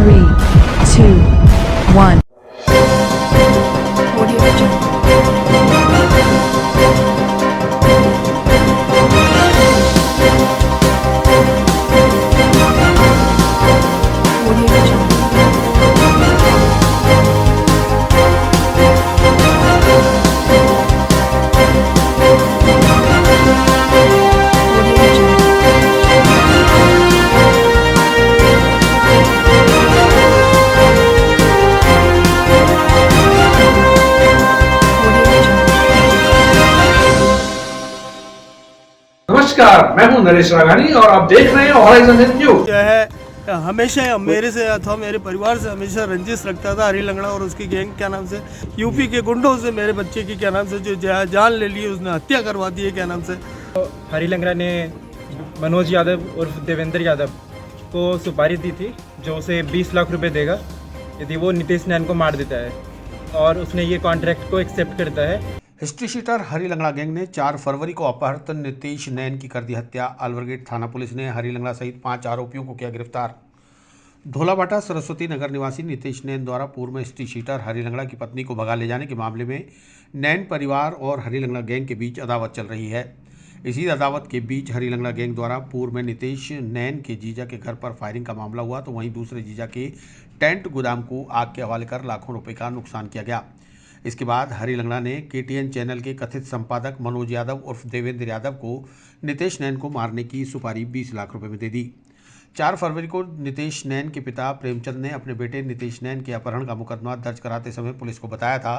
3, 2, 1. Audio Jungle. Audio Jungle. Audio Jungle. Audio Jungle. नमस्कार, मैं हूं नरेश राघानी और आप देख रहे हैं हॉराइजन न्यूज। जो है हमेशा मेरे से अथवा मेरे परिवार से हमेशा रंजिश रखता था हरी लंगड़ा और उसकी गैंग क्या नाम से यूपी के गुंडों से मेरे बच्चे की क्या नाम से जो जान ले ली उसने हत्या करवा दी है क्या नाम से। हरी लंगड़ा ने मनोज यादव उर्फ देवेंद्र यादव को सुपारी दी थी जो उसे 20 लाख रुपए देगा यदि वो नितेश नैन को मार देता है और उसने ये कॉन्ट्रैक्ट को एक्सेप्ट करता है। हिस्ट्री शीटर हरी लंगड़ा गैंग ने 4 फरवरी को अपहृत नितेश नैन की कर दी हत्या। अलवरगेट थाना पुलिस ने हरी लंगड़ा सहित 5 आरोपियों को किया गिरफ्तार। धोलाबाटा सरस्वती नगर निवासी नितेश नैन द्वारा पूर्व में हिस्ट्री शीटर हरी लंगड़ा की पत्नी को भगा ले जाने के मामले में नैन परिवार और हरी लंगड़ा गैंग के बीच अदावत चल रही है। इसी अदावत के बीच हरी लंगड़ा गैंग द्वारा पूर्व में नितेश नैन के जीजा के घर पर फायरिंग का मामला हुआ तो वहीं दूसरे जीजा के टेंट गोदाम को आग के हवाले कर लाखों रुपए का नुकसान किया गया। इसके बाद हरी लंगड़ा ने KTN चैनल के कथित संपादक मनोज यादव उर्फ देवेंद्र यादव को नितेश नैन को मारने की सुपारी 20 लाख रुपए में दे दी। 4 फरवरी को नितेश नैन के पिता प्रेमचंद ने अपने बेटे नितेश नैन के अपहरण का मुकदमा दर्ज कराते समय पुलिस को बताया था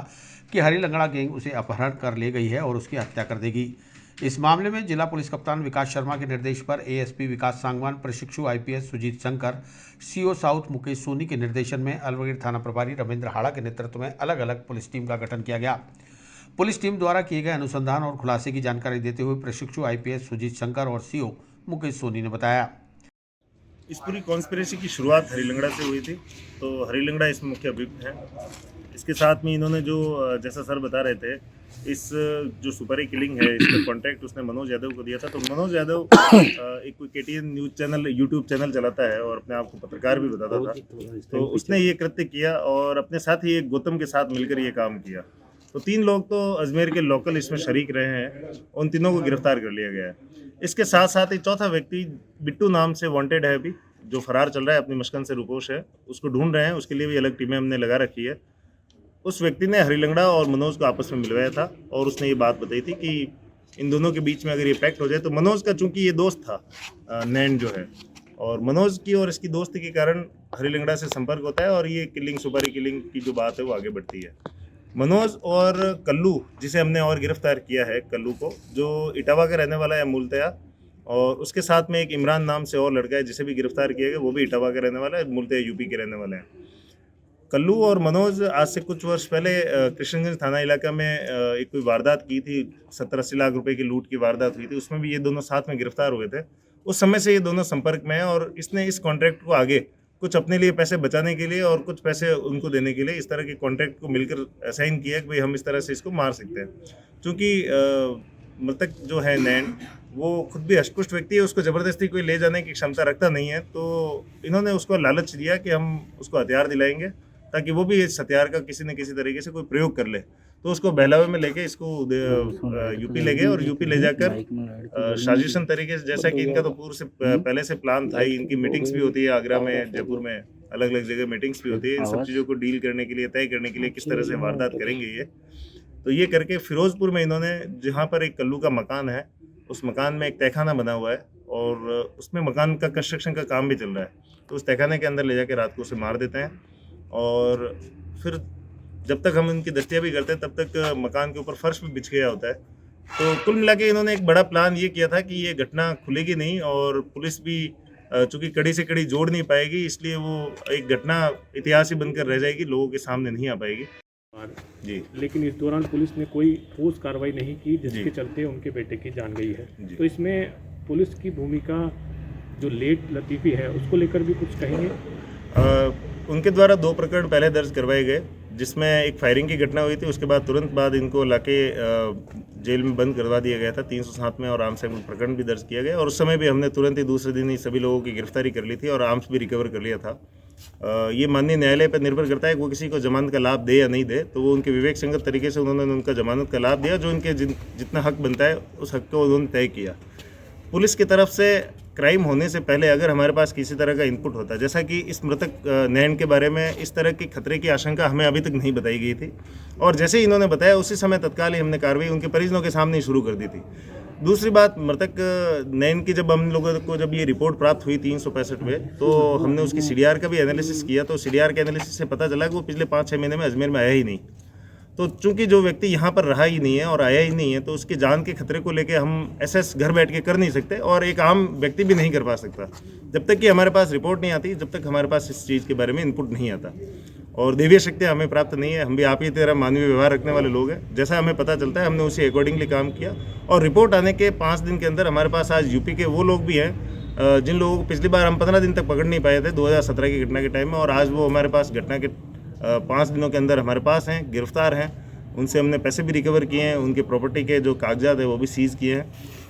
कि हरी लंगड़ा गैंग उसे अपहरण कर ले गई है और उसकी हत्या कर देगी। इस मामले में जिला पुलिस कप्तान विकास शर्मा के निर्देश पर ASP विकास सांगवान, प्रशिक्षु IPS Sujeet Shankar, CO south Mukesh Soni के निर्देशन में अलवरगेट थाना प्रभारी रविंद्र हाड़ा के नेतृत्व में अलग अलग पुलिस टीम का गठन किया गया। पुलिस टीम द्वारा किए गए अनुसंधान और खुलासे की जानकारी देते हुए प्रशिक्षु IPS सुजीत शंकर और CO मुकेश सोनी ने बताया। इस पूरी कॉन्स्पिरेसी की शुरुआत हरी लंगड़ा से हुई थी। तो हरी लंगड़ा इसमें मुख्य अभियुक्त है। इसके साथ में इन्होंने जो जैसा सर बता रहे थे इस जो सुपारी किलिंग है इसका कॉन्ट्रैक्ट उसने मनोज यादव को दिया था। तो मनोज यादव एक कोई KTN news channel YouTube channel चलाता है और अपने आप को पत्रकार भी बताता था। तो उसने ये कृत्य किया और अपने साथ ही एक गौतम के साथ मिलकर ये काम किया। तो 3 लोग तो अजमेर के लोकल इसमें शरीक रहे हैं, उन तीनों को गिरफ्तार कर लिया गया है। इसके साथ साथ ही चौथा व्यक्ति बिट्टू नाम से वांटेड है अभी, जो फरार चल रहा है, अपनी मशकन से रुपोश है, उसको ढूंढ रहे हैं। उसके लिए भी अलग टीमें हमने लगा रखी है। उस व्यक्ति ने हरी लंगड़ा और मनोज को आपस में मिलवाया था और उसने ये बात बताई थी कि इन दोनों के बीच में अगर ये पैक्ट हो जाए तो मनोज का चूंकि ये दोस्त था नैन जो है, और मनोज की और इसकी दोस्ती के कारण हरी लंगड़ा से संपर्क होता है और ये किलिंग सुपारी किलिंग की जो बात है वो आगे बढ़ती है। मनोज और कल्लू, जिसे हमने और गिरफ्तार किया है, कल्लू को, जो इटावा का रहने वाला है मूलतया, और उसके साथ में एक इमरान नाम से और लड़का है जिसे भी गिरफ्तार किया गया, वो भी इटावा का रहने वाला है, मूलतया यूपी के रहने वाले हैं। कल्लू और मनोज आज से कुछ वर्ष पहले कृष्णगंज थाना इलाका में एक कोई वारदात की थी, 70-80 लाख रुपए की लूट की वारदात हुई थी। उसमें भी ये दोनों साथ में गिरफ्तार हुए थे। उस समय से ये दोनों संपर्क में हैं और इसने इस कॉन्ट्रैक्ट को आगे कुछ अपने लिए पैसे बचाने के लिए और कुछ पैसे उनको देने के लिए इस तरह के कॉन्ट्रैक्ट को मिलकर असाइन किया कि भाई हम इस तरह से इसको मार सकते हैं। क्योंकि मृतक जो है नैन, वो खुद भी हष्टपुष्ट व्यक्ति है, उसको ज़बरदस्ती कोई ले जाने की क्षमता रखता नहीं है। तो इन्होंने उसको लालच दिया कि हम उसको हथियार दिलाएंगे ताकि वो भी इस हथियार का किसी न किसी तरीके से कोई प्रयोग कर ले। तो उसको बहलावे में लेके इसको यूपी ले गए और यूपी ले जाकर साजिशन तरीके से, जैसा कि इनका तो पूर्व से पहले से प्लान था ही, इनकी मीटिंग्स भी होती है आगरा में, जयपुर में, अलग अलग जगह मीटिंग्स भी होती है इन सब चीज़ों को डील करने के लिए, तय करने के लिए किस तरह से वारदात करेंगे ये। तो ये करके फिरोजपुर में इन्होंने, जहाँ पर एक कल्लू का मकान है, उस मकान में एक तहखाना बना हुआ है और उसमें मकान का कंस्ट्रक्शन का काम भी चल रहा है। तो उस तहखाने के अंदर ले जाकर रात को उसे मार देते हैं और फिर जब तक हम इनकी दस्तियाबी करते हैं तब तक मकान के ऊपर फर्श भी बिछ गया होता है। तो कुल मिला के इन्होंने एक बड़ा प्लान ये किया था कि ये घटना खुलेगी नहीं और पुलिस भी चूँकि कड़ी से कड़ी जोड़ नहीं पाएगी, इसलिए वो एक घटना इतिहास ही बनकर रह जाएगी, लोगों के सामने नहीं आ पाएगी जी। लेकिन इस दौरान पुलिस ने कोई ठोस कार्रवाई नहीं की जिसके चलते उनके बेटे की जान गई है। तो इसमें पुलिस की भूमिका जो लेट लतीफ़ी है उसको लेकर भी कुछ कहेंगे? उनके द्वारा 2 प्रकरण पहले दर्ज करवाए गए, जिसमें एक फायरिंग की घटना हुई थी, उसके बाद तुरंत बाद इनको लाके जेल में बंद करवा दिया गया था 307 में, और आर्म्स एक्ट में प्रकरण भी दर्ज किया गया। और उस समय भी हमने तुरंत ही दूसरे दिन ही सभी लोगों की गिरफ्तारी कर ली थी और आर्म्स भी रिकवर कर लिया था। ये माननीय न्यायालय पर निर्भर करता है कि वो किसी को जमानत का लाभ दे या नहीं दे। तो वो उनके विवेक संगत तरीके से उन्होंने उनका जमानत का लाभ दिया, जो उनके जितना हक बनता है उस हक को उन्होंने तय किया। पुलिस की तरफ से क्राइम होने से पहले अगर हमारे पास किसी तरह का इनपुट होता, जैसा कि इस मृतक नैन के बारे में इस तरह की खतरे की आशंका हमें अभी तक नहीं बताई गई थी, और जैसे ही इन्होंने बताया उसी समय तत्काल ही हमने कार्रवाई उनके परिजनों के सामने ही शुरू कर दी थी। दूसरी बात, मृतक नैन की जब हम लोगों को जब ये रिपोर्ट प्राप्त हुई 365 में, तो हमने उसकी CDR का भी एनालिसिस किया। तो CDR के एनालिसिस से पता चला कि वो पिछले 5-6 महीने में अजमेर में आया ही नहीं। तो चूंकि जो व्यक्ति यहाँ पर रहा ही नहीं है और आया ही नहीं है, तो उसकी जान के खतरे को लेके हम एसेस घर बैठ के कर नहीं सकते, और एक आम व्यक्ति भी नहीं कर पा सकता जब तक कि हमारे पास रिपोर्ट नहीं आती, जब तक हमारे पास इस चीज़ के बारे में इनपुट नहीं आता। और दैवीय शक्तियाँ हमें प्राप्त नहीं है, हम भी आप ही तरह मानवीय व्यवहार रखने वाले लोग हैं। जैसा हमें पता चलता है हमने उसी अकॉर्डिंगली काम किया, और रिपोर्ट आने के 5 दिन के अंदर हमारे पास आज यूपी के वो लोग भी हैं जिन लोगों को पिछली बार हम 15 दिन तक पकड़ नहीं पाए थे 2017 की घटना के टाइम में, और आज वो हमारे पास घटना के 5 दिनों के अंदर हमारे पास हैं, गिरफ्तार हैं। उनसे हमने पैसे भी रिकवर किए हैं, उनके प्रॉपर्टी के जो कागजात है वो भी सीज किए हैं,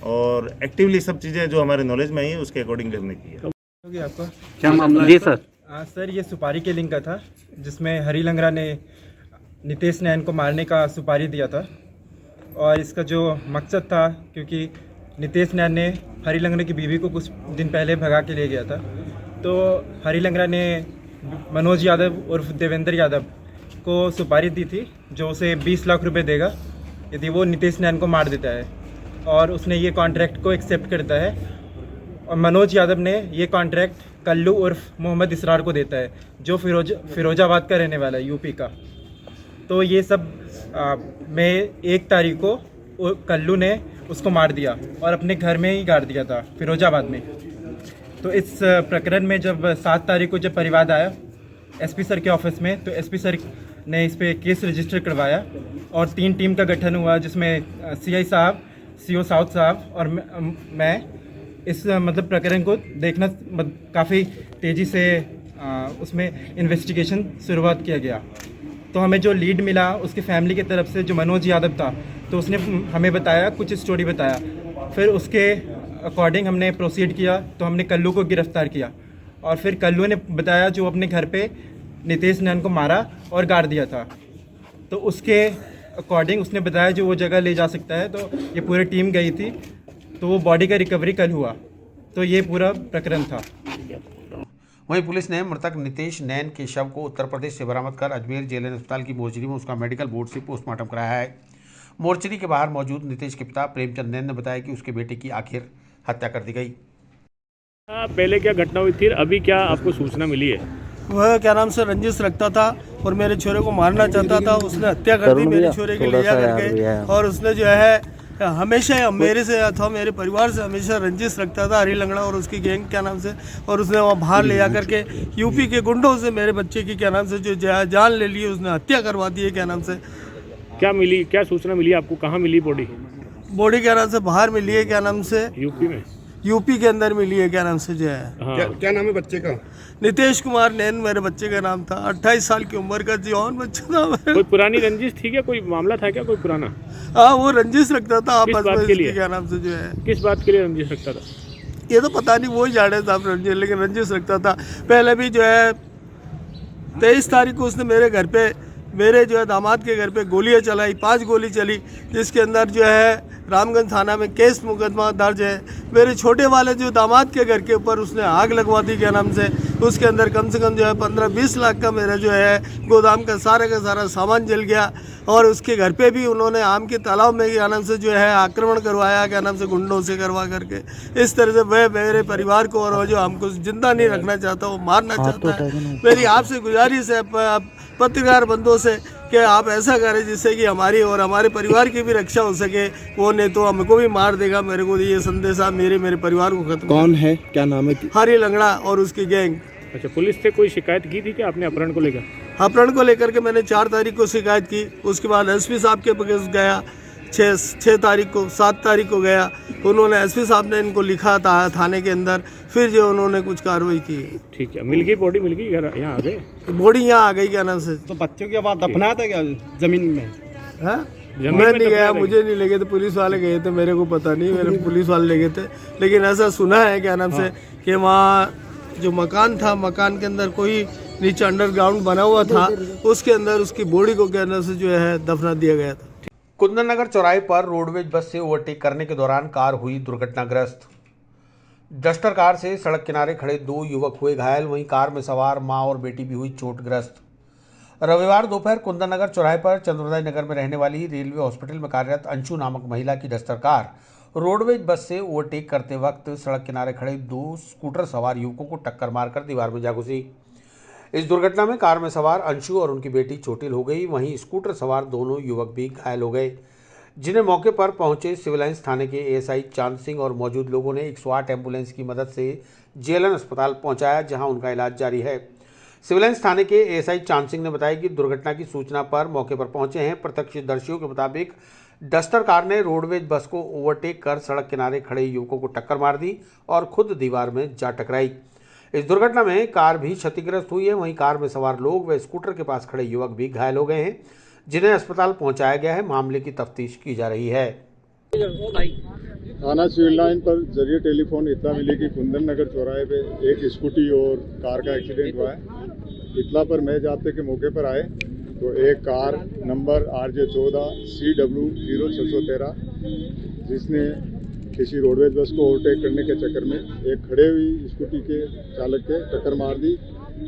और एक्टिवली सब चीज़ें जो हमारे नॉलेज में आई है उसके अकॉर्डिंग हमने की है। आपका क्या मामला जी सर? सर ये सुपारी किलिंग का था, जिसमें हरी लंगड़ा ने नितेश नैन को मारने का सुपारी दिया था। और इसका जो मकसद था, क्योंकि नितेश नैन ने हरी लंगड़ा की बीवी को कुछ दिन पहले भगा के ले गया था, तो हरी लंगड़ा ने मनोज यादव उर्फ देवेंद्र यादव को सुपारी दी थी, जो उसे 20 लाख रुपए देगा यदि वो नितेश नैन को मार देता है, और उसने ये कॉन्ट्रैक्ट को एक्सेप्ट करता है। और मनोज यादव ने ये कॉन्ट्रैक्ट कल्लू उर्फ मोहम्मद इसरार को देता है, जो फिरोजाबाद का रहने वाला है, यूपी का। तो ये सब में 1 तारीख को कल्लू ने उसको मार दिया और अपने घर में ही गाड़ दिया था, फिरोजाबाद में। तो इस प्रकरण में जब 7 तारीख को जब परिवाद आया SP सर के ऑफिस में, तो SP सर ने इस पर केस रजिस्टर करवाया, और 3 टीम का गठन हुआ, जिसमें CI साहब, CO साउथ साहब और मैं इस प्रकरण को देखना काफ़ी तेज़ी से उसमें इन्वेस्टिगेशन शुरुआत किया गया। तो हमें जो लीड मिला उसके फैमिली की तरफ से, जो मनोज यादव था, तो उसने हमें बताया, कुछ स्टोरी बताया। फिर उसके अकॉर्डिंग हमने प्रोसीड किया, तो हमने कल्लू को गिरफ्तार किया, और फिर कल्लू ने बताया जो अपने घर पे नितेश नैन को मारा और गाड़ दिया था। तो उसके अकॉर्डिंग उसने बताया जो वो जगह ले जा सकता है, तो ये पूरी टीम गई थी, तो वो बॉडी का रिकवरी कल हुआ। तो ये पूरा प्रकरण था। वहीं पुलिस ने मृतक नितेश नैन के शव को उत्तर प्रदेश से बरामद कर अजमेर जेल अस्पताल की मोर्चरी में उसका मेडिकल बोर्ड से पोस्टमार्टम कराया है। मोर्चरी के बाहर मौजूद नितेश के पिता प्रेमचंद नैन ने बताया कि उसके बेटे की आखिर हत्या कर दी गई। पहले क्या घटना हुई थी, अभी क्या आपको सूचना मिली है? वह क्या नाम से रंजिश रखता था और मेरे छोरे को मारना चाहता था। उसने हत्या कर दी मेरे छोरे की ले जा करके, और उसने जो है हमेशा मेरे से अथवा मेरे परिवार से हमेशा रंजिश रखता था, हरी लंगड़ा और उसकी गैंग क्या नाम से। और उसने वहाँ बाहर ले जा करके यूपी के गुंडों से मेरे बच्चे की क्या नाम से जो जान ले ली, उसने हत्या करवा दी है क्या नाम से। क्या मिली, क्या सूचना मिली आपको? कहाँ मिली बॉडी? बॉडी क्या नाम से बाहर मिली है क्या नाम से, यूपी में, यूपी के अंदर मिली है क्या नाम से जो है। हाँ। क्या नाम है बच्चे का? नितेश कुमार नैन मेरे बच्चे का नाम था। 28 साल की उम्र का जवान बच्चा था मेरा। कोई पुरानी रंजिश थी क्या? कोई मामला था क्या कोई पुराना? हाँ, वो रंजिश रखता था किस आपस बात में के लिए? क्या नाम से जो है। किस बात के लिए रंजिश रखता था? ये तो पता नहीं, वो ही जाने साहब रंजिश, लेकिन रंजिश रखता था। पहले भी जो है 23 तारीख को उसने मेरे घर पे, मेरे जो है दामाद के घर पे गोलियां चलाई, 5 गोली चली, जिसके अंदर जो है रामगंज थाना में केस मुकदमा दर्ज है। मेरे छोटे वाले जो दामाद के घर के ऊपर उसने आग लगवा दी क्या नाम से। उसके अंदर कम से कम जो है 15-20 लाख का मेरा जो है गोदाम का सारा सामान जल गया। और उसके घर पे भी उन्होंने आम के तालाब में क्या नाम से जो है आक्रमण करवाया क्या नाम से, गुंडों से करवा करके। इस तरह से वह मेरे परिवार को और जो हमको जिंदा नहीं रखना चाहता, वो मारना चाहता है। मेरी आपसे गुजारिश है पत्रकार बंधुओं से कि आप ऐसा करें जिससे कि हमारी और हमारे परिवार की भी रक्षा हो सके। वो नहीं तो हमको भी मार देगा। मेरे को ये संदेशा मेरे परिवार को खत्म। कौन है, क्या नाम है? हरी लंगड़ा और उसकी गैंग। अच्छा, पुलिस से कोई शिकायत की थी कि आपने अपहरण को लेकर? अपहरण को लेकर के मैंने 4 तारीख को शिकायत की। उसके बाद SP साहब के पास गया 6 तारीख को, 7 तारीख को गया। उन्होंने SP साहब ने इनको लिखा था थाने के अंदर, फिर जो उन्होंने कुछ कार्रवाई की। ठीक है, मिल गई बॉडी, मिल गई, घर यहाँ आ गए? बॉडी यहाँ आ गई क्या नाम से। तो बच्चों के बाद दफना था क्या जमीन में? हाँ, मैं नहीं गया, मुझे नहीं लगे थे, पुलिस वाले गए थे, मेरे को पता नहीं, मेरे पुलिस वाले ले गए थे। लेकिन ऐसा सुना है क्या नाम से कि वहाँ जो मकान था, मकान के अंदर कोई नीचे अंडरग्राउंड बना हुआ था, उसके अंदर उसकी बॉडी को के अंदर से जो है दफना दिया गया था। कुंदन नगर चौराहे पर रोडवेज बस से ओवरटेक करने के दौरान कार हुई दुर्घटनाग्रस्त। डस्टर कार से सड़क किनारे खड़े 2 युवक हुए घायल, वहीं कार में सवार मां और बेटी भी हुई चोटग्रस्त। रविवार दोपहर कुंदन नगर चौराहे पर चंद्रोदय नगर में रहने वाली रेलवे हॉस्पिटल में कार्यरत अंशु नामक महिला की डस्टर कार रोडवेज बस से ओवरटेक करते वक्त सड़क किनारे खड़े 2 स्कूटर सवार युवकों को टक्कर मारकर दीवार में जा घुसी। इस दुर्घटना में कार में सवार अंशु और उनकी बेटी चोटिल हो गई, वहीं स्कूटर सवार दोनों युवक भी घायल हो गए, जिन्हें मौके पर पहुंचे सिविल लाइंस थाने के एएसआई चांद सिंह और मौजूद लोगों ने 108 एम्बुलेंस की मदद से जेएलएन अस्पताल पहुंचाया, जहां उनका इलाज जारी है। सिविल लाइंस थाने के एएसआई चांद सिंह ने बताया कि दुर्घटना की सूचना पर मौके पर पहुंचे हैं। प्रत्यक्षदर्शियों के मुताबिक डस्टर कार ने रोडवेज बस को ओवरटेक कर सड़क किनारे खड़े युवकों को टक्कर मार दी और खुद दीवार में जा टकराई। इस दुर्घटना में कार भी क्षतिग्रस्त हुई है, वहीं कार में सवार लोग व स्कूटर के पास खड़े युवक भी घायल हो गए हैं, जिन्हें अस्पताल पहुंचाया गया है। मामले की तफ्तीश की जा रही है। थाना सिविल लाइन पर जरिए टेलीफोन इतना मिली कि कुंदन नगर चौराहे पे एक स्कूटी और कार का एक्सीडेंट हुआ है। इतला पर मैं जाते के मौके पर आए तो एक कार नंबर RJ14 CW 0613 जिसने किसी रोडवेज बस को ओवरटेक करने के चक्कर में एक खड़े हुई स्कूटी के चालक के टक्कर मार दी,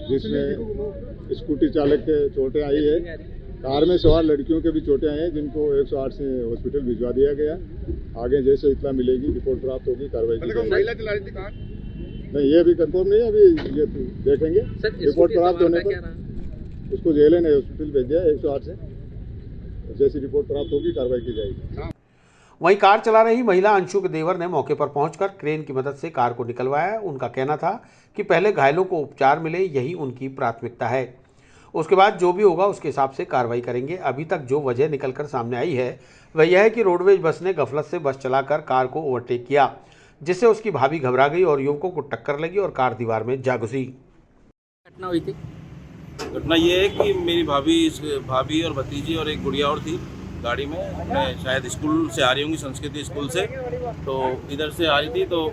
जिसमें स्कूटी चालक के चोटें आई है। कार में सवार लड़कियों के भी चोटें आई हैं, जिनको 108 से हॉस्पिटल भिजवा दिया गया। आगे जैसे इतना मिलेगी रिपोर्ट प्राप्त होगी, कार्रवाई की जाएगी। महिला चला रही थी कार? नहीं, ये अभी कंफर्म नहीं है, अभी ये देखेंगे रिपोर्ट प्राप्त होने पर उसको जेएलएन हॉस्पिटल भेज दिया 108 से। जैसी रिपोर्ट प्राप्त होगी कार्रवाई की जाएगी। वहीं कार चला रही महिला अंशु के देवर ने मौके पर पहुंचकर क्रेन की मदद से कार को निकलवाया। उनका कहना था कि पहले घायलों को उपचार मिले, यही उनकी प्राथमिकता है। उसके बाद जो भी होगा उसके हिसाब से कार्रवाई करेंगे। अभी तक जो वजह निकलकर सामने आई है वह यह है कि रोडवेज बस ने गफलत से बस चलाकर कार को ओवरटेक किया, जिससे उसकी भाभी घबरा गई और युवकों को टक्कर लगी और कार दीवार में जा घुसी। घटना हुई थी। घटना ये है कि मेरी भाभी और भतीजी और एक गुड़िया और थी गाड़ी में, अपने शायद स्कूल से आ रही होंगी, संस्कृति स्कूल से, तो इधर से आ रही थी। तो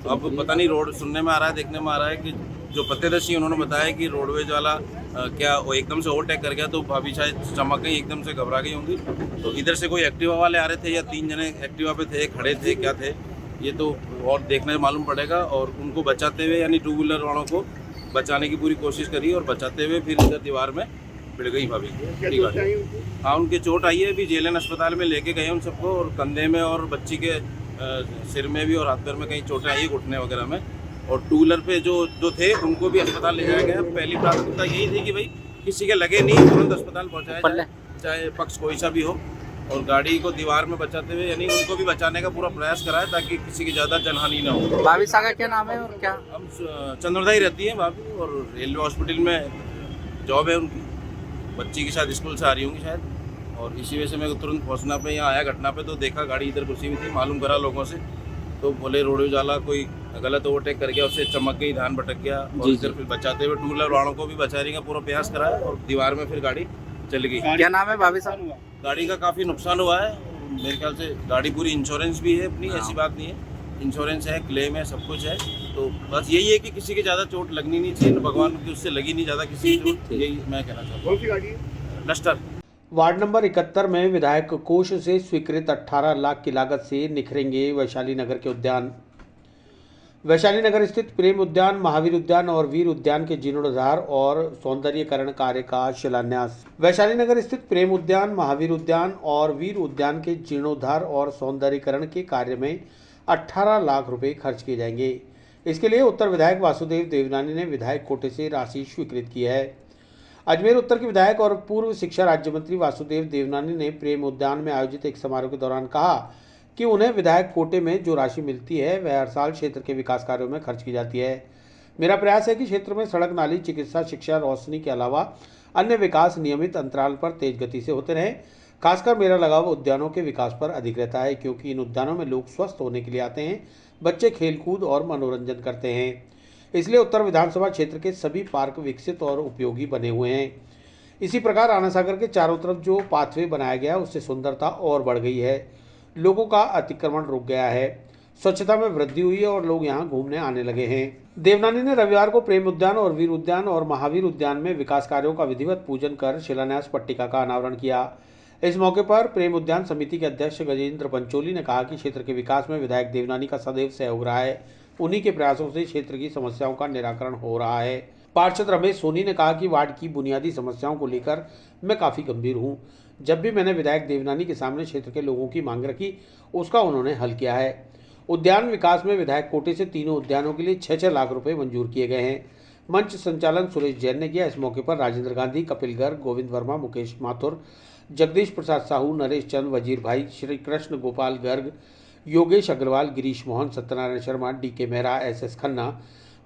अब पता नहीं, रोड सुनने में आ रहा है, देखने में आ रहा है कि जो पत्तेदर्शी उन्होंने बताया कि रोडवेज वाला क्या वो एकदम से ओवरटेक कर गया, तो भाभी शायद चमक गई, एकदम से घबरा गई होंगी। तो इधर से कोई एक्टिवा वाले आ रहे थे या 3 जने एक्टिवा पे थे, खड़े थे, क्या थे ये तो और देखने में मालूम पड़ेगा। और उनको बचाते हुए यानी 2 व्हीलर वालों को बचाने की पूरी कोशिश करी और बचाते हुए फिर इधर दीवार में भिड़ गई भाभी। ठीक है, हाँ उनकी चोट आई है, अभी जेएलएन अस्पताल में लेके गए उन सबको, और कंधे में और बच्ची के सिर में भी और हाथ पैर में कहीं चोटें आई है, घुटने वगैरह में। और 2 व्हीलर पे जो थे उनको भी अस्पताल ले जाया गया। पहली प्राथमिकता यही थी कि भाई किसी के लगे नहीं, तुरंत अस्पताल पहुँचाया जाए, चाहे पक्ष कोई सा भी हो, और गाड़ी को दीवार में बचाते हुए यानी उनको भी बचाने का पूरा प्रयास कराया ताकि किसी की ज़्यादा जनहानि ना हो। भाभी साहब का क्या नाम है और क्या? हम चंद्रोदय रहती हैं भाभी, और रेलवे हॉस्पिटल में जॉब है उनकी। बच्ची के साथ स्कूल से आ रही होंगी शायद, और इसी वजह से मैं तुरंत पहुंचना पे यहाँ आया घटना पे, तो देखा गाड़ी इधर घुसी हुई थी। मालूम करा लोगों से, तो बोले रोडवेज वाला कोई गलत ओवरटेक कर गया, उससे चमक गई, ध्यान भटक गया, और इधर फिर बचाते हुए 2 व्हीलर वालों को भी बचाने का पूरा प्रयास कराया और दीवार में फिर गाड़ी चली गई। क्या नाम है भाभी साहब? गाड़ी का काफ़ी नुकसान हुआ है मेरे ख्याल से। गाड़ी पूरी इंश्योरेंस भी है अपनी, ऐसी बात नहीं है, इंश्योरेंस है, क्लेम है, सब कुछ है। तो बस यही है कि किसी की ज़्यादा चोट लगनी नहीं चाहिए, भगवान की उससे लगी नहीं ज़्यादा किसी की चोट, यही मैं कहना चाहता हूँ। कौन सी गाड़ी है? डस्टर। वार्ड नंबर 71 में विधायक कोष से स्वीकृत 18 लाख की लागत से निखरेंगे वैशाली नगर के उद्यान। वैशाली नगर स्थित प्रेम उद्यान, महावीर उद्यान और वीर उद्यान के जीर्णोद्धार और सौंदर्यीकरण कार्य का शिलान्यास। वैशाली नगर स्थित प्रेम उद्यान, महावीर उद्यान और वीर उद्यान के जीर्णोद्धार और सौंदर्यीकरण के कार्य में 18 लाख रुपए खर्च किए जाएंगे। इसके लिए उत्तर विधायक वासुदेव देवनानी ने विधायक कोटे से राशि स्वीकृत की है। अजमेर उत्तर के विधायक और पूर्व शिक्षा राज्य मंत्री वासुदेव देवनानी ने प्रेम उद्यान में आयोजित एक समारोह के दौरान कहा कि उन्हें विधायक कोटे में जो राशि मिलती है वह हर साल क्षेत्र के विकास कार्यों में खर्च की जाती है। मेरा प्रयास है कि क्षेत्र में सड़क, नाली, चिकित्सा, शिक्षा, रोशनी के अलावा अन्य विकास नियमित अंतराल पर तेज गति से होते रहें। खासकर मेरा लगाव उद्यानों के विकास पर अधिक रहता है, क्योंकि इन उद्यानों में लोग स्वस्थ होने के लिए आते हैं, बच्चे खेलकूद और मनोरंजन करते हैं। इसलिए उत्तर विधानसभा क्षेत्र के सभी पार्क विकसित और उपयोगी बने हुए हैं। इसी प्रकार आना सागर के चारों तरफ जो पाथवे बनाया गया उससे सुंदरता और बढ़ गई है, लोगों का अतिक्रमण रुक गया है। स्वच्छता में वृद्धि हुई है और लोग यहाँ घूमने आने लगे हैं। देवनानी ने रविवार को प्रेम उद्यान और वीर उद्यान और महावीर उद्यान में विकास कार्यों का विधिवत पूजन कर शिलान्यास पट्टिका का अनावरण किया। इस मौके पर प्रेम उद्यान समिति के अध्यक्ष गजेंद्र पंचोली ने कहा कि क्षेत्र के विकास में विधायक देवनानी का सदैव सहयोग रहा है। उन्हीं के प्रयासों से क्षेत्र की समस्याओं का निराकरण हो रहा है। पार्षद रमेश सोनी ने कहा कि वार्ड की बुनियादी समस्याओं को लेकर मैं काफ़ी गंभीर हूँ। जब भी मैंने विधायक देवनानी के सामने क्षेत्र के लोगों की मांग रखी, उसका उन्होंने हल किया है। उद्यान विकास में विधायक कोटे से तीनों उद्यानों के लिए 6-6 लाख रुपए मंजूर किए गए हैं। मंच संचालन सुरेश जैन ने किया। इस मौके पर राजेंद्र गांधी, कपिल गर्ग, गोविंद वर्मा, मुकेश माथुर, जगदीश प्रसाद साहू, नरेश चंद, वजीर भाई, श्री कृष्ण गोपाल गर्ग, योगेश अग्रवाल, गिरीश मोहन, सत्यनारायण शर्मा, DK मेहरा, SS खन्ना,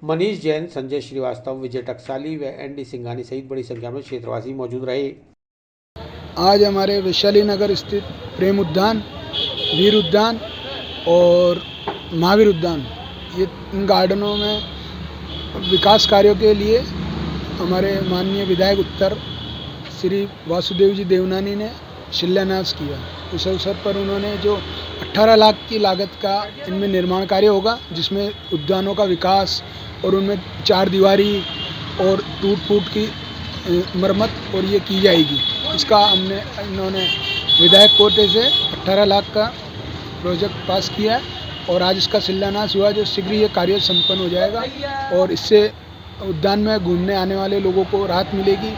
मनीष जैन, संजय श्रीवास्तव, विजय टकसाली व ND सिंघानी सहित बड़ी संख्या में क्षेत्रवासी मौजूद रहे। आज हमारे वैशाली नगर स्थित प्रेम उद्यान, वीर उद्यान और महावीर उद्यान, ये इन गार्डनों में विकास कार्यों के लिए हमारे माननीय विधायक उत्तर श्री वासुदेव जी देवनानी ने शिलान्यास किया। उस अवसर पर उन्होंने जो 18 लाख की लागत का इनमें निर्माण कार्य होगा, जिसमें उद्यानों का विकास और उनमें 4 दीवारी और टूट फूट की मरम्मत और ये की जाएगी। इसका इन्होंने विधायक कोटे से 18 लाख का प्रोजेक्ट पास किया है और आज इसका शिलान्यास हुआ, जो शीघ्र ये कार्य संपन्न हो जाएगा और इससे उद्यान में घूमने आने वाले लोगों को राहत मिलेगी।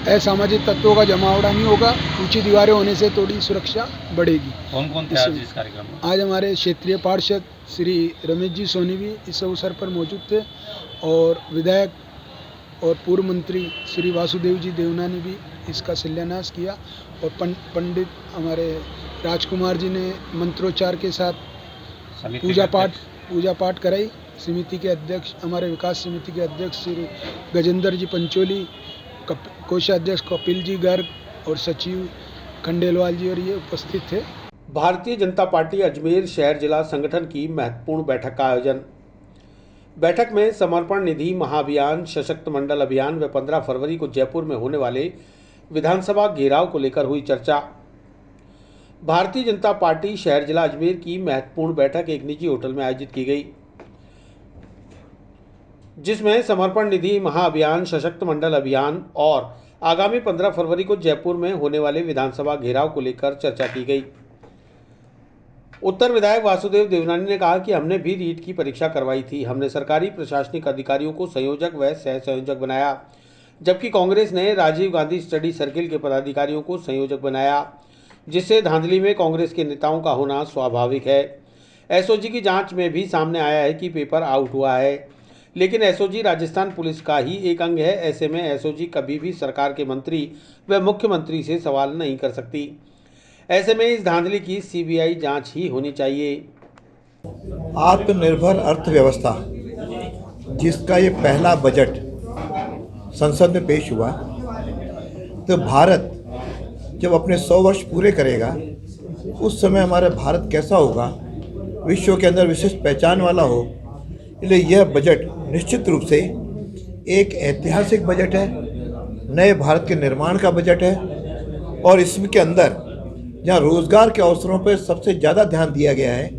असामाजिक तत्वों का जमावड़ा नहीं होगा। ऊंची दीवारें होने से थोड़ी सुरक्षा बढ़ेगी। कौन थे आज इस कार्यक्रम में? आज हमारे क्षेत्रीय पार्षद श्री रमेश जी सोनी भी इस अवसर पर मौजूद थे और विधायक और पूर्व मंत्री श्री वासुदेव जी देवनानी भी इसका शिलान्यास किया और पंडित हमारे राजकुमार जी ने मंत्रोच्चार के साथ पूजा पाठ कराई। समिति के अध्यक्ष, हमारे विकास समिति के अध्यक्ष श्री गजेंद्र जी पंचोली, कोषाध्यक्ष कपिल जी गर्ग और सचिव खंडेलवाल जी और ये उपस्थित थे। भारतीय जनता पार्टी अजमेर शहर जिला संगठन की महत्वपूर्ण बैठक का आयोजन। बैठक में समर्पण निधि महाअभियान, सशक्त मंडल अभियान व 15 फरवरी को जयपुर में होने वाले विधानसभा घेराव को लेकर हुई चर्चा। भारतीय जनता पार्टी शहर जिला अजमेर की महत्वपूर्ण बैठक एक निजी होटल में आयोजित की गई, जिसमें समर्पण निधि महाअभियान, सशक्त मंडल अभियान और आगामी 15 फरवरी को जयपुर में होने वाले विधानसभा घेराव को लेकर चर्चा की गई। उत्तर विधायक वासुदेव देवनानी ने कहा कि हमने भी रीट की परीक्षा करवाई थी। हमने सरकारी प्रशासनिक अधिकारियों को संयोजक व सह संयोजक बनाया, जबकि कांग्रेस ने राजीव गांधी स्टडी सर्किल के पदाधिकारियों को संयोजक बनाया, जिससे धांधली में कांग्रेस के नेताओं का होना स्वाभाविक है। SOG की जांच में भी सामने आया है कि पेपर आउट हुआ है, लेकिन SOG राजस्थान पुलिस का ही एक अंग है। ऐसे में SOG कभी भी सरकार के मंत्री व मुख्यमंत्री से सवाल नहीं कर सकती। ऐसे में इस धांधली की CBI जांच ही होनी चाहिए। आत्मनिर्भर अर्थव्यवस्था, जिसका ये पहला बजट संसद में पेश हुआ, तो भारत जब अपने 100 वर्ष पूरे करेगा, उस समय हमारा भारत कैसा होगा, विश्व के अंदर विशिष्ट पहचान वाला हो। इसलिए यह बजट निश्चित रूप से एक ऐतिहासिक बजट है, नए भारत के निर्माण का बजट है और इसके अंदर जहाँ रोजगार के अवसरों पर सबसे ज़्यादा ध्यान दिया गया है,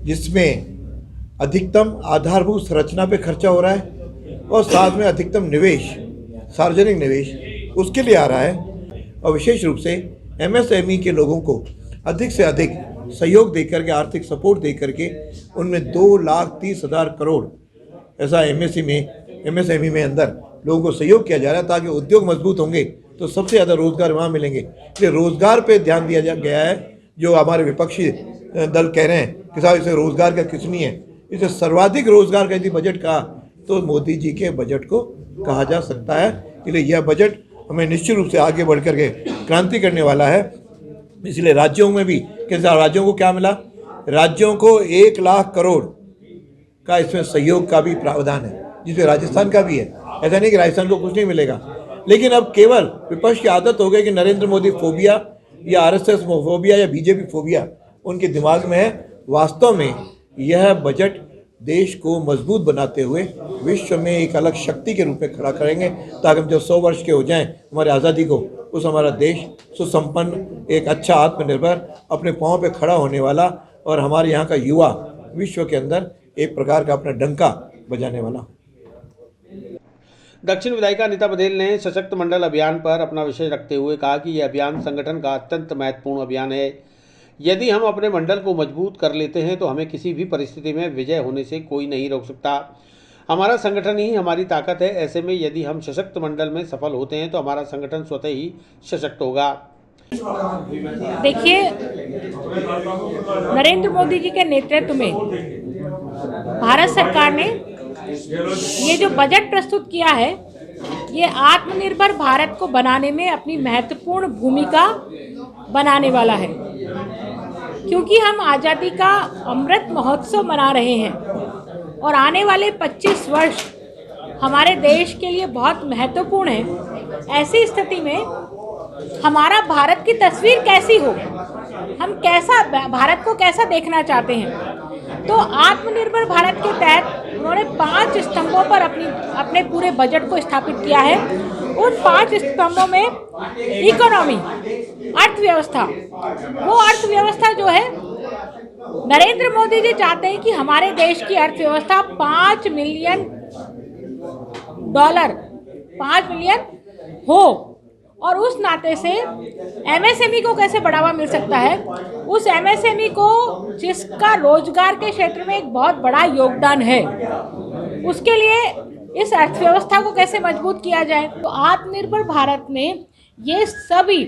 जिसमें अधिकतम आधारभूत संरचना पे खर्चा हो रहा है और साथ में अधिकतम निवेश, सार्वजनिक निवेश उसके लिए आ रहा है और विशेष रूप से MSME के लोगों को अधिक से अधिक सहयोग दे करके, आर्थिक सपोर्ट दे करके उनमें 2,30,000 करोड़ ऐसा MSME में अंदर लोगों को सहयोग किया जा रहा है, ताकि उद्योग मजबूत होंगे तो सबसे ज़्यादा रोजगार वहाँ मिलेंगे। इसलिए रोजगार पे ध्यान दिया गया है। जो हमारे विपक्षी दल कह रहे हैं कि साहब इसे रोजगार का कुछ नहीं है, इसे सर्वाधिक रोजगार का यदि बजट कहा तो मोदी जी के बजट को कहा जा सकता है। इसलिए यह बजट हमें निश्चित रूप से आगे बढ़ करके क्रांति करने वाला है। इसलिए राज्यों में भी राज्यों को क्या मिला, राज्यों को 1 लाख करोड़ का इसमें सहयोग का भी प्रावधान है, जिसमें राजस्थान का भी है। ऐसा नहीं कि राजस्थान को कुछ नहीं मिलेगा, लेकिन अब केवल विपक्ष की आदत हो गई कि नरेंद्र मोदी फोबिया या RSS फोबिया या BJP फोबिया उनके दिमाग में है। वास्तव में यह बजट देश को मजबूत बनाते हुए विश्व में एक अलग शक्ति के रूप में खड़ा करेंगे, ताकि हम जब 100 वर्ष के हो जाएं हमारी आज़ादी को, उस हमारा देश सुसंपन्न, एक अच्छा आत्मनिर्भर, अपने पाँव पे खड़ा होने वाला और हमारे यहाँ का युवा विश्व के अंदर एक प्रकार का अपना डंका बजाने वाला हो। दक्षिण विधायिका अनीता बघेल ने सशक्त मंडल अभियान पर अपना विषय रखते हुए कहा कि यह अभियान संगठन का अत्यंत महत्वपूर्ण अभियान है। यदि हम अपने मंडल को मजबूत कर लेते हैं तो हमें किसी भी परिस्थिति में विजय होने से कोई नहीं रोक सकता। हमारा संगठन ही हमारी ताकत है। ऐसे में यदि हम सशक्त मंडल में सफल होते हैं तो हमारा संगठन स्वतः ही सशक्त होगा। देखिए, नरेंद्र मोदी जी के नेतृत्व में भारत सरकार ने ये जो बजट प्रस्तुत किया है, ये आत्मनिर्भर भारत को बनाने में अपनी महत्वपूर्ण भूमिका बनाने वाला है, क्योंकि हम आज़ादी का अमृत महोत्सव मना रहे हैं और आने वाले 25 वर्ष हमारे देश के लिए बहुत महत्वपूर्ण है। ऐसी स्थिति में हमारा भारत की तस्वीर कैसी हो, हम कैसा भारत को कैसा देखना चाहते हैं, तो आत्मनिर्भर भारत के तहत उन्होंने 5 स्तंभों पर अपने पूरे बजट को स्थापित किया है। उन 5 स्तंभों में इकोनॉमी, अर्थव्यवस्था, वो अर्थव्यवस्था जो है, नरेंद्र मोदी जी चाहते हैं कि हमारे देश की अर्थव्यवस्था $5 मिलियन हो, और उस नाते से एमएसएमई को कैसे बढ़ावा मिल सकता है, उस एमएसएमई को जिसका रोजगार के क्षेत्र में एक बहुत बड़ा योगदान है, उसके लिए इस अर्थव्यवस्था को कैसे मजबूत किया जाए। तो आत्मनिर्भर भारत में ये सभी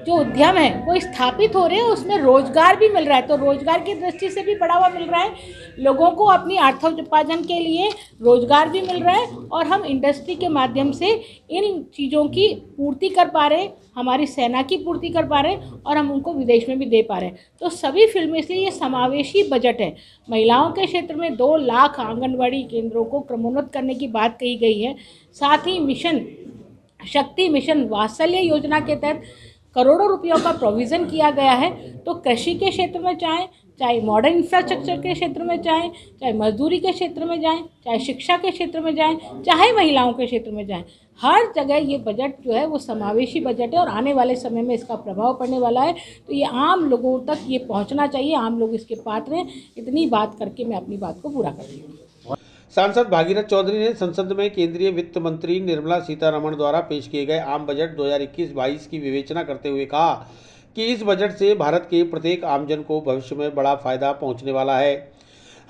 जो उद्यम है वो स्थापित हो रहे हैं, उसमें रोजगार भी मिल रहा है, तो रोजगार की दृष्टि से भी बढ़ावा मिल रहा है, लोगों को अपनी अर्थोपार्जन के लिए रोजगार भी मिल रहा है, और हम इंडस्ट्री के माध्यम से इन चीज़ों की पूर्ति कर पा रहे हैं, हमारी सेना की पूर्ति कर पा रहे हैं, और हम उनको विदेश में भी दे पा रहे हैं। तो सभी फिल्में, इसलिए ये समावेशी बजट है। महिलाओं के क्षेत्र में 2 लाख आंगनबाड़ी केंद्रों को क्रमोन्नत करने की बात कही गई है। साथ ही मिशन शक्ति, मिशन वात्सल्य योजना के तहत करोड़ों रुपयों का प्रोविज़न किया गया है। तो कृषि के क्षेत्र में चाहे मॉडर्न इंफ्रास्ट्रक्चर के क्षेत्र में चाहे मजदूरी के क्षेत्र में चाहे शिक्षा के क्षेत्र में चाहे महिलाओं के क्षेत्र में हर जगह ये बजट जो है वो समावेशी बजट है, और आने वाले समय में इसका प्रभाव पड़ने वाला है। तो ये आम लोगों तक ये पहुंचना चाहिए, आम लोग इसके पात्र हैं। इतनी बात करके मैं अपनी बात को पूरा करती हूँ। सांसद भागीरथ चौधरी ने संसद में केंद्रीय वित्त मंत्री निर्मला सीतारमण द्वारा पेश किए गए आम बजट 2021-22 की विवेचना करते हुए कहा कि इस बजट से भारत के प्रत्येक आमजन को भविष्य में बड़ा फायदा पहुंचने वाला है।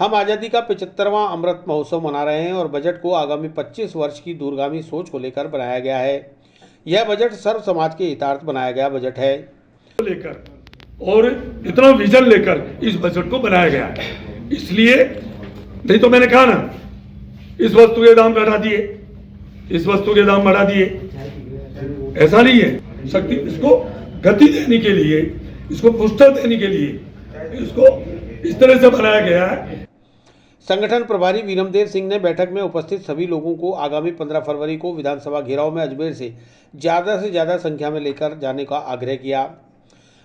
हम आज़ादी का 75वां अमृत महोत्सव मना रहे हैं और बजट को आगामी 25 वर्ष की दूरगामी सोच को लेकर बनाया गया है। यह बजट सर्व समाज के हितार्थ बनाया गया बजट है। लेकर और इतना विजन लेकर इस बजट को बनाया गया है, इसलिए नहीं तो मैंने कहा ना, इस वस्तु के दाम बढ़ा दिए, इस वस्तु के दाम बढ़ा दिए, ऐसा नहीं है। शक्ति इसको गति देने के लिए, इसको पुष्टता देने के लिए इसको इस तरह से बनाया गया है। संगठन प्रभारी वीरमदेव सिंह ने बैठक में उपस्थित सभी लोगों को आगामी 15 फरवरी को विधानसभा घेराव में अजमेर से ज़्यादा संख्या में लेकर जाने का आग्रह किया।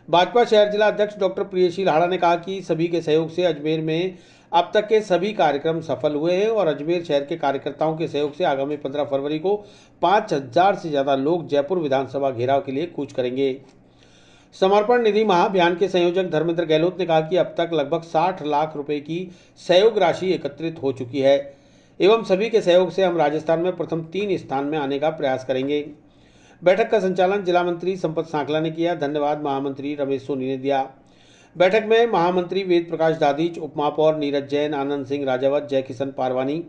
भाजपा शहर जिला अध्यक्ष डॉक्टर प्रियशील हाड़ा ने कहा कि सभी के सहयोग से अजमेर में अब तक के सभी कार्यक्रम सफल हुए हैं और अजमेर शहर के कार्यकर्ताओं के सहयोग से आगामी 15 फरवरी को 5000 से ज़्यादा लोग जयपुर विधानसभा घेराव के लिए कूच करेंगे। समर्पण निधि महाअभियान के संयोजक धर्मेंद्र गहलोत ने कहा कि अब तक लगभग 60 लाख रुपए की सहयोग राशि एकत्रित हो चुकी है एवं सभी के सहयोग से हम राजस्थान में प्रथम 3 स्थान में आने का प्रयास करेंगे। बैठक का संचालन जिला मंत्री संपत सांखला ने किया। धन्यवाद महामंत्री रमेश सोनी ने दिया। बैठक में महामंत्री वेद प्रकाश दादीच, उपमहापौर नीरज जैन, आनंद सिंह राजावत, जय किशन पारवानी,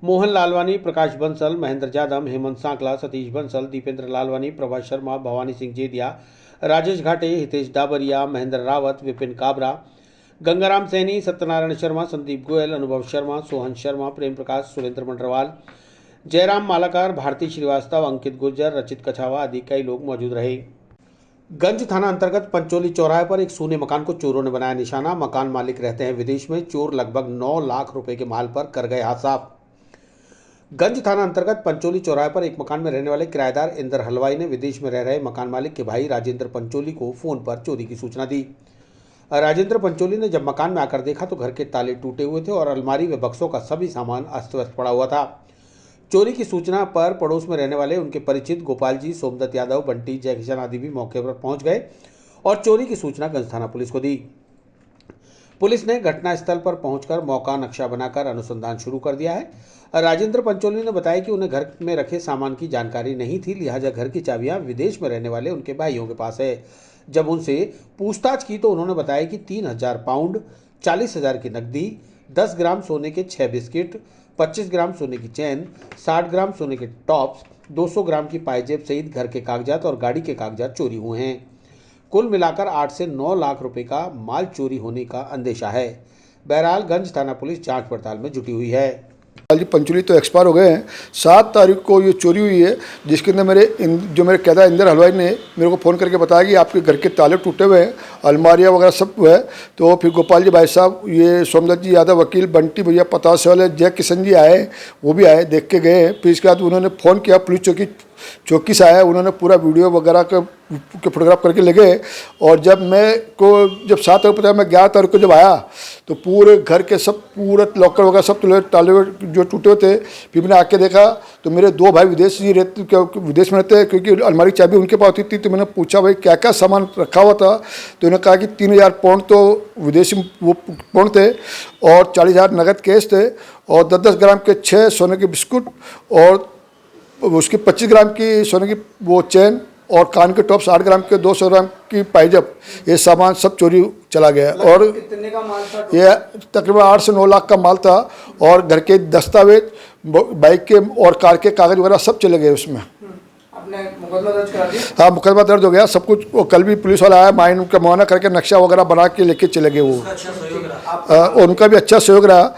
मोहन लालवानी, प्रकाश बंसल, महेंद्र जादव, हेमंत सांकला, सतीश बंसल, दीपेंद्र लालवानी, प्रभाष शर्मा, भवानी सिंह जेदिया, राजेश घाटे, हितेश डाबरिया, महेंद्र रावत, विपिन काबरा, गंगाराम सैनी, सत्यनारायण शर्मा, संदीप गोयल, अनुभव शर्मा, सोहन शर्मा, प्रेम प्रकाश, सुरेंद्र मंडरवाल, जयराम मालाकार, भारती श्रीवास्तव, अंकित गुर्जर, रचित कछावा आदि कई लोग मौजूद रहे। गंज थाना अंतर्गत पंचोली चौराहे पर एक सोने मकान को चोरों ने बनाया निशाना। मकान मालिक रहते हैं विदेश में। चोर लगभग 9 लाख रुपए के माल पर कर गए हाथ साफ। गंज थाना अंतर्गत पंचोली चौराहे पर एक मकान में रहने वाले किराएदार इंदर हलवाई ने विदेश में रह रहे मकान मालिक के भाई राजेंद्र पंचोली को फोन पर चोरी की सूचना दी। राजेंद्र पंचोली ने जब मकान में आकर देखा तो घर के ताले टूटे हुए थे और अलमारी व बक्सों का सभी सामान अस्त व्यस्त पड़ा हुआ था। चोरी की सूचना पर पड़ोस में रहने वाले उनके परिचित गोपाल जी, सोमदत्त यादव, बंटी, जयकिशन आदि भी मौके पर पहुंच गए और चोरी की सूचना गंज थाना पुलिस को दी। पुलिस ने घटनास्थल पर पहुंचकर मौका नक्शा बनाकर अनुसंधान शुरू कर दिया है। राजेंद्र पंचोली ने बताया कि उन्हें घर में रखे सामान की जानकारी नहीं थी, लिहाजा घर की चाबियां विदेश में रहने वाले उनके भाइयों के पास है। जब उनसे पूछताछ की तो उन्होंने बताया कि 3000 पाउंड, 40,000 की नकदी, 10 ग्राम सोने के 6 बिस्किट, 25 ग्राम सोने की चैन, 60 ग्राम सोने के टॉप्स, 200 ग्राम की पायजेब सहित घर के कागजात और गाड़ी के कागजात चोरी हुए हैं। कुल मिलाकर 8 से 9 लाख रुपए का माल चोरी होने का अंदेशा है। बहरहाल गंज थाना पुलिस जांच पड़ताल में जुटी हुई है। जी पंचोली तो एक्सपायर हो गए हैं। 7 तारीख को ये चोरी हुई है, जिसके अंदर जो मेरे कैदा इंदर हलवाई ने मेरे को फ़ोन करके बताया कि आपके घर के ताले टूटे हुए हैं, अलमारियाँ वगैरह सब है। तो फिर गोपाल जी भाई साहब, ये सोमदत्त जी यादव वकील, बंटी भैया पतासे वाले, जय किशन जी आए, वो भी आए, देख के गए। फिर इसके बाद उन्होंने फ़ोन किया, पुलिस चौकी से आया, उन्होंने पूरा वीडियो वगैरह के फोटोग्राफ करके ले गए। और जब 7 तारीख पता, मैं 11 तारीख को जब आया तो पूरे घर के सब पूरे लॉकर वगैरह सब ताले जो टूटे हुए थे। फिर मैंने आके देखा तो मेरे 2 भाई विदेश में रहते हैं, क्योंकि अलमारी की चाबी उनके पास होती थी। तो मैंने पूछा भाई क्या क्या सामान रखा हुआ था, तो उन्होंने कहा कि 3000 पाउंड तो विदेशी वो पाउंड थे और 40,000 नगद कैश थे और 10-10 ग्राम के 6 सोने के बिस्कुट और उसकी 25 ग्राम की सोने की वो चैन और कान के टॉप 60 ग्राम के 200 ग्राम की पायजब, ये सामान सब चोरी चला गया। और कितने का माल था? ये तकरीबन 8 से 9 लाख का माल था और घर के दस्तावेज, बाइक के और कार के कागज वगैरह सब चले गए उसमें। आपने मुकदमा दर्ज करा दिया? हाँ, मुकदमा दर्ज हो गया सब कुछ। वो कल भी पुलिस वाला आया, माइन का मुआयना करके नक्शा वगैरह बना के लेके चले गए वो। उनका भी अच्छा सहयोग रहा